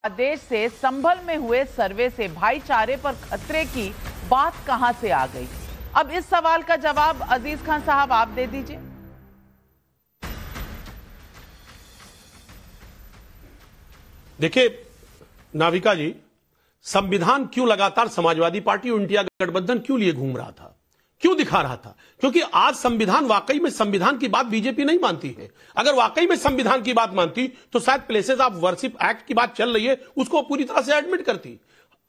बांग्लादेश से संभल में हुए सर्वे से भाईचारे पर खतरे की बात कहां से आ गई? अब इस सवाल का जवाब अजीज खान साहब आप दे दीजिए। देखिए नाविका जी, संविधान क्यों लगातार समाजवादी पार्टी और इंडिया गठबंधन क्यों लिए घूम रहा था, क्यों दिखा रहा था? क्योंकि आज संविधान, वाकई में संविधान की बात बीजेपी नहीं मानती है। अगर वाकई में संविधान की बात मानती तो शायद प्लेसेस ऑफ वर्शिप एक्ट की बात चल रही है उसको पूरी तरह से एडमिट करती।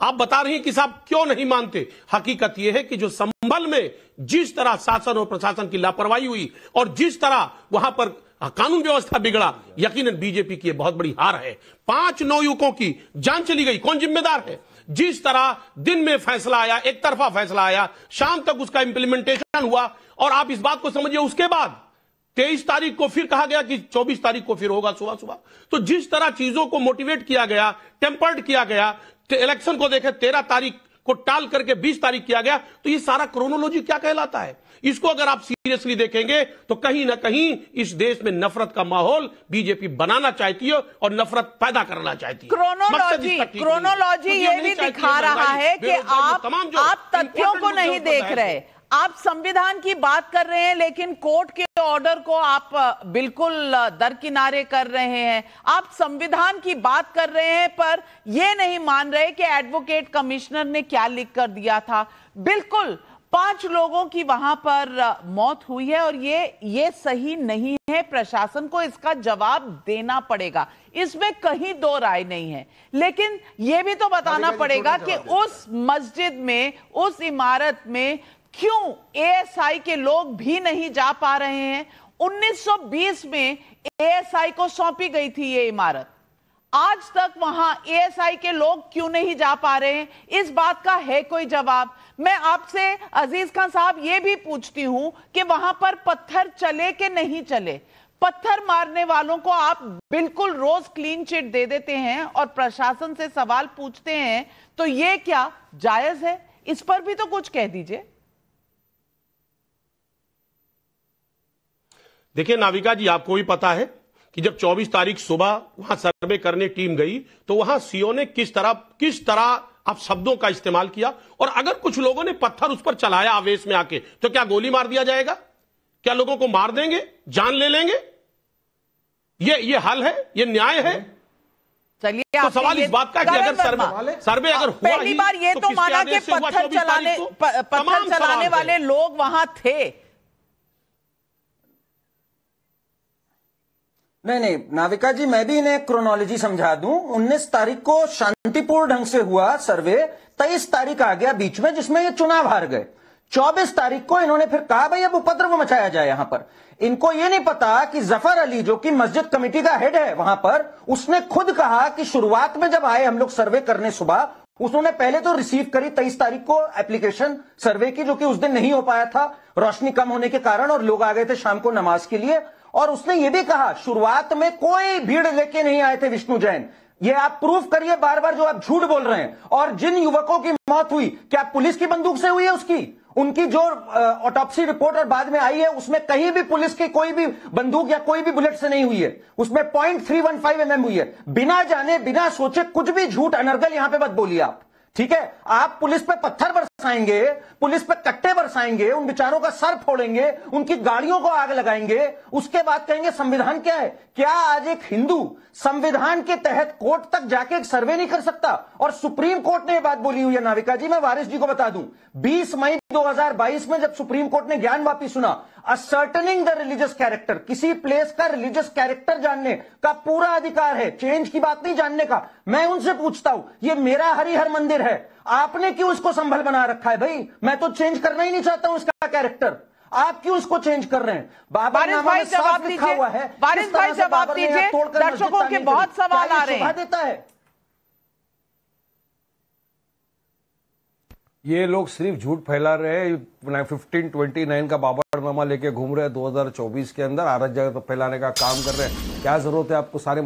आप बता रहे हैं कि साहब क्यों नहीं मानते। हकीकत यह है कि जो संभल में जिस तरह शासन और प्रशासन की लापरवाही हुई और जिस तरह वहां पर कानून व्यवस्था बिगड़ा, यकीनन बीजेपी की बहुत बड़ी हार है। 5 नवयुवकों की जान चली गई, कौन जिम्मेदार है? जिस तरह दिन में फैसला आया, एक तरफा फैसला आया, शाम तक उसका इंप्लीमेंटेशन हुआ और आप इस बात को समझिए उसके बाद 23 तारीख को फिर कहा गया कि 24 तारीख को फिर होगा सुबह सुबह। तो जिस तरह चीजों को मोटिवेट किया गया, टेम्पर्ड किया गया, इलेक्शन को देखे 13 तारीख को टाल करके 20 तारीख किया गया, तो ये सारा क्रोनोलॉजी क्या कहलाता है? इसको अगर आप सीरियसली देखेंगे तो कहीं ना कहीं इस देश में नफरत का माहौल बीजेपी बनाना चाहती है और नफरत पैदा करना चाहती है। क्रोनोलॉजी ये भी दिखा रहा है कि आप तथ्यों को नहीं देख रहे। आप संविधान की बात कर रहे हैं लेकिन कोर्ट के ऑर्डर को आप बिल्कुल दरकिनारे कर रहे हैं। आप संविधान की बात कर रहे हैं पर यह नहीं मान रहे कि एडवोकेट कमिश्नर ने क्या लिख कर दिया था। बिल्कुल 5 लोगों की वहां पर मौत हुई है और ये सही नहीं है। प्रशासन को इसका जवाब देना पड़ेगा, इसमें कहीं दो राय नहीं है। लेकिन यह भी तो बताना पड़ेगा कि उस मस्जिद में, उस इमारत में क्यों एएसआई के लोग भी नहीं जा पा रहे हैं? 1920 में एएसआई को सौंपी गई थी ये इमारत, आज तक वहां एएसआई के लोग क्यों नहीं जा पा रहे हैं? इस बात का है कोई जवाब? मैं आपसे अजीज खान साहब ये भी पूछती हूं कि वहां पर पत्थर चले कि नहीं चले? पत्थर मारने वालों को आप बिल्कुल रोज क्लीन चिट दे देते हैं और प्रशासन से सवाल पूछते हैं, तो ये क्या जायज है? इस पर भी तो कुछ कह दीजिए। देखिए नाविका जी, आपको भी पता है कि जब 24 तारीख सुबह वहां सर्वे करने टीम गई तो वहां सीओ ने किस तरह आप शब्दों का इस्तेमाल किया, और अगर कुछ लोगों ने पत्थर उस पर चलाया आवेश में आके तो क्या गोली मार दिया जाएगा? क्या लोगों को मार देंगे, जान ले लेंगे? ये हल है, ये न्याय है? चलिए तो सवाल इस बात का कि अगर सर्वे अगर हुआ पहली बार ये तो माना कि पत्थर चलाने वाले लोग वहां थे। नहीं, नाविका जी, मैं भी इन्हें क्रोनोलॉजी समझा दूं। 19 तारीख को शांतिपूर्ण ढंग से हुआ सर्वे, 23 तारीख आ गया बीच में जिसमें ये चुनाव हार गए। 24 तारीख को इन्होंने फिर कहा भाई अब उपद्रव मचाया जाए यहां पर। इनको ये नहीं पता कि जफर अली जो कि मस्जिद कमेटी का हेड है वहां पर, उसने खुद कहा कि शुरुआत में जब आए हम लोग सर्वे करने सुबह, उन्होंने पहले तो रिसीव करी 23 तारीख को एप्लीकेशन सर्वे की, जो कि उस दिन नहीं हो पाया था रोशनी कम होने के कारण और लोग आ गए थे शाम को नमाज के लिए। और उसने ये भी कहा शुरुआत में कोई भीड़ लेके नहीं आए थे विष्णु जैन। ये आप प्रूफ करिए बार बार जो आप झूठ बोल रहे हैं। और जिन युवकों की मौत हुई क्या पुलिस की बंदूक से हुई है? उनकी जो ऑटोप्सी रिपोर्ट और बाद में आई है उसमें कहीं भी पुलिस की कोई भी बंदूक या कोई भी बुलेट से नहीं हुई है। उसमें 0.315 mm हुई है। बिना जाने बिना सोचे कुछ भी झूठ अनर्गल यहां पे मत बोलिए आप, ठीक है? आप पुलिस पे पत्थर बरसाएंगे, पुलिस पे कट्टे बरसाएंगे, उन बेचारों का सर फोड़ेंगे, उनकी गाड़ियों को आग लगाएंगे, उसके बाद कहेंगे संविधान क्या है? क्या आज एक हिंदू संविधान के तहत कोर्ट तक जाके एक सर्वे नहीं कर सकता? और सुप्रीम कोर्ट ने यह बात बोली हुई है नाविका जी, मैं वारिस जी को बता दूं, 20 मई 2022 में जब सुप्रीम कोर्ट ने ज्ञान वापी सुना, असर्टनिंग द रिलीजियस कैरेक्टर, किसी प्लेस का रिलीजियस कैरेक्टर जानने का पूरा अधिकार है, चेंज की बात नहीं जानने का। मैं उनसे पूछता हूं, ये मेरा हरिहर मंदिर है, आपने क्यों इसको संभल बना रखा है? भाई मैं तो चेंज करना ही नहीं चाहता हूं इसका कैरेक्टर, आप क्यों इसको चेंज कर रहे हैं? वारिस भाई जवाब दीजिए, वारिस भाई जवाब दीजिए, दर्शकों के बहुत सवाल आ रहे हैं। देता है ये लोग सिर्फ झूठ फैला रहे हैं। 1529 का बाबरनामा लेके घूम रहे हैं 2024 के अंदर, आरत जगह तो फैलाने का काम कर रहे हैं। क्या जरूरत है आपको? सारे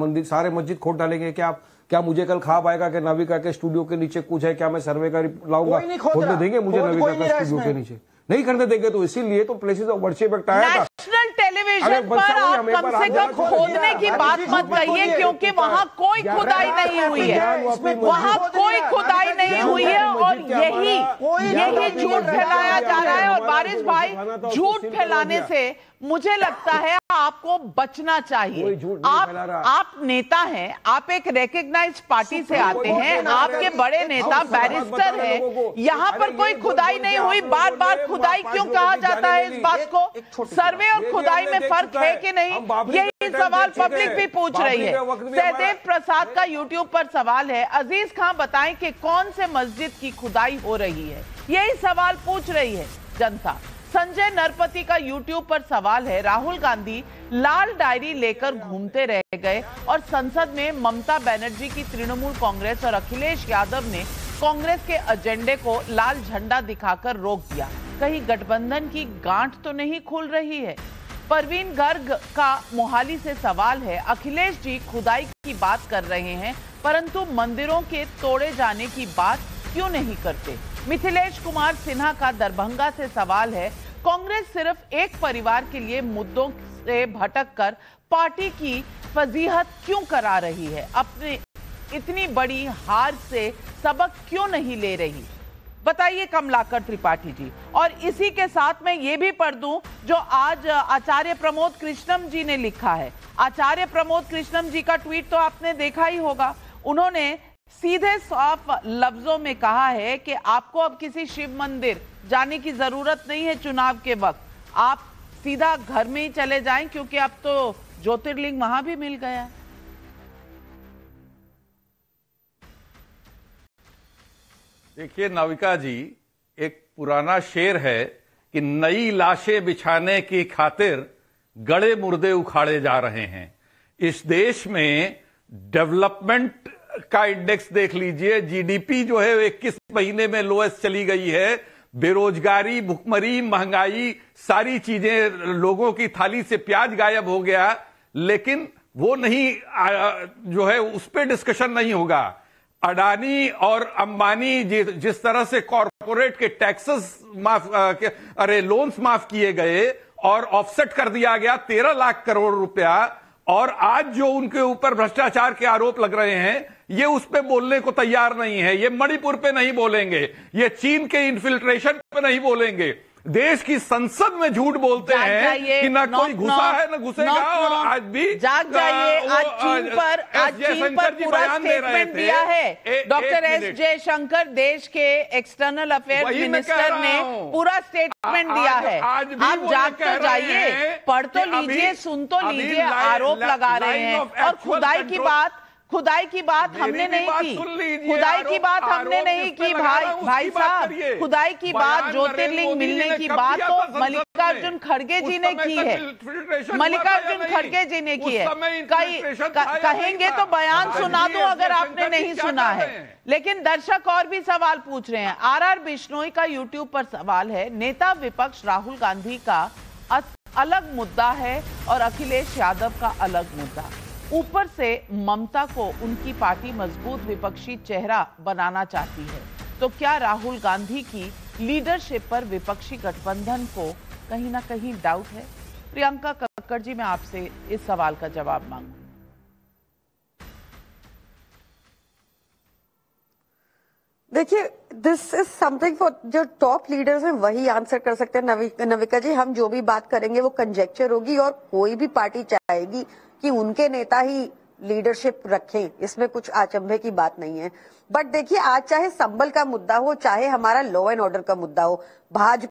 मस्जिद खोद डालेंगे क्या आप? क्या मुझे कल ख्वाब आएगा कि नाविका के स्टूडियो के नीचे कुछ है, क्या मैं सर्वे का लाऊंगा? खोदने देंगे मुझे नाविका के स्टूडियो के नीचे? नहीं करने देंगे। तो इसीलिए तो प्लेसेस ऑफ वर्शिप एक्ट आया था। नेशनल टेलीविजन डिवीजन पर आप कम से कम खोदने की बात मत कहिए, क्योंकि वहां कोई खुदाई नहीं हुई है, वहां कोई खुदाई नहीं हुई है और यही झूठ फैलाया जा रहा है। और बारिश भाई, झूठ फैलाने से मुझे लगता है आपको बचना चाहिए। आप नेता हैं, आप एक रिकॉग्नाइज्ड पार्टी से आते हैं, आपके बड़े नेता बैरिस्टर हैं, यहाँ पर कोई खुदाई नहीं हुई, बार बार खुदाई क्यों कहा जाता है? इस बात को सर्वे और खुदाई में फर्क है कि नहीं, यही सवाल पब्लिक भी पूछ रही है। सहदेव प्रसाद का यूट्यूब पर सवाल है, अजीज खान बताएं कि कौन से मस्जिद की खुदाई हो रही है, यही सवाल पूछ रही है जनता। संजय नरपति का यूट्यूब पर सवाल है, राहुल गांधी लाल डायरी लेकर घूमते रह गए और संसद में ममता बनर्जी की तृणमूल कांग्रेस और अखिलेश यादव ने कांग्रेस के एजेंडे को लाल झंडा दिखाकर रोक दिया। कहीं गठबंधन की गांठ तो नहीं खुल रही है? परवीन गर्ग का मोहाली से सवाल है, अखिलेश जी खुदाई की बात कर रहे हैं परंतु मंदिरों के तोड़े जाने की बात क्यों नहीं करते? मिथिलेश कुमार सिन्हा का दरभंगा से सवाल है, कांग्रेस सिर्फ एक परिवार के लिए मुद्दों से भटककर पार्टी की फजीहत क्यों करा रही है? अपने इतनी बड़ी हार से सबक क्यों नहीं ले रही? बताइए कमलाकर त्रिपाठी जी। और इसी के साथ मैं ये भी पढ़ दूं जो आज आचार्य प्रमोद कृष्णम जी ने लिखा है। आचार्य प्रमोद कृष्णम जी का ट्वीट तो आपने देखा ही होगा। उन्होंने सीधे साफ लफ्जों में कहा है कि आपको अब किसी शिव मंदिर जाने की जरूरत नहीं है चुनाव के वक्त, आप सीधा घर में ही चले जाएं क्योंकि अब तो ज्योतिर्लिंग वहां भी मिल गया है। देखिए नाविका जी, एक पुराना शेर है कि नई लाशें बिछाने की खातिर गड़े मुर्दे उखाड़े जा रहे हैं। इस देश में डेवलपमेंट का इंडेक्स देख लीजिए, जीडीपी जो है 21 महीने में लोएस्ट चली गई है। बेरोजगारी, भुखमरी, महंगाई, सारी चीजें, लोगों की थाली से प्याज गायब हो गया, लेकिन वो नहीं जो है उस पर डिस्कशन नहीं होगा। अडानी और अंबानी जिस तरह से कॉरपोरेट के टैक्सेस लोन्स माफ किए गए और ऑफसेट कर दिया गया 13 लाख करोड़ रुपया, और आज जो उनके ऊपर भ्रष्टाचार के आरोप लग रहे हैं, ये उस पे बोलने को तैयार नहीं है। ये मणिपुर पे नहीं बोलेंगे, ये चीन के इन्फिल्ट्रेशन पे नहीं बोलेंगे, देश की संसद में झूठ बोलते हैं कि ना कोई घुसा है ना घुसेगा। और आज भी जाग जाइए, आज चीन पर पूरा स्टेटमेंट दिया है डॉक्टर एस जयशंकर, देश के एक्सटर्नल अफेयर्स मिनिस्टर ने पूरा स्टेटमेंट दिया है। आप जाग तो जाइए, पढ़ तो लीजिए, सुन तो लीजिए, आरोप लगा रहे हैं। और खुदाई की बात हमने नहीं की, खुदाई की बात हमने नहीं की भाई साहब, खुदाई की बात, ज्योतिर्लिंग मिलने की बात तो मल्लिकार्जुन खड़गे जी ने की है, मल्लिकार्जुन खड़गे जी ने की है। कहेंगे तो बयान सुना दूं अगर आपने नहीं सुना है। लेकिन दर्शक और भी सवाल पूछ रहे हैं। आरआर बिश्नोई का यूट्यूब पर सवाल है, नेता विपक्ष राहुल गांधी का अलग मुद्दा है और अखिलेश यादव का अलग मुद्दा। ऊपर से ममता को उनकी पार्टी मजबूत विपक्षी चेहरा बनाना चाहती है, तो क्या राहुल गांधी की लीडरशिप पर विपक्षी गठबंधन को कहीं ना कहीं डाउट है? प्रियंका कक्कड़ जी, मैं आपसे इस सवाल का जवाब मांगू। देखिए, दिस इज समथिंग फॉर जो टॉप लीडर्स हैं वही आंसर कर सकते हैं। नविका जी, हम जो भी बात करेंगे वो कंजेक्चर होगी और कोई भी पार्टी चाहेगी कि उनके नेता ही लीडरशिप रखें, इसमें कुछ अचंभे की बात नहीं है। बट देखिए, आज चाहे संबल का मुद्दा हो, चाहे हमारा लॉ एंड ऑर्डर का मुद्दा हो, भाजपा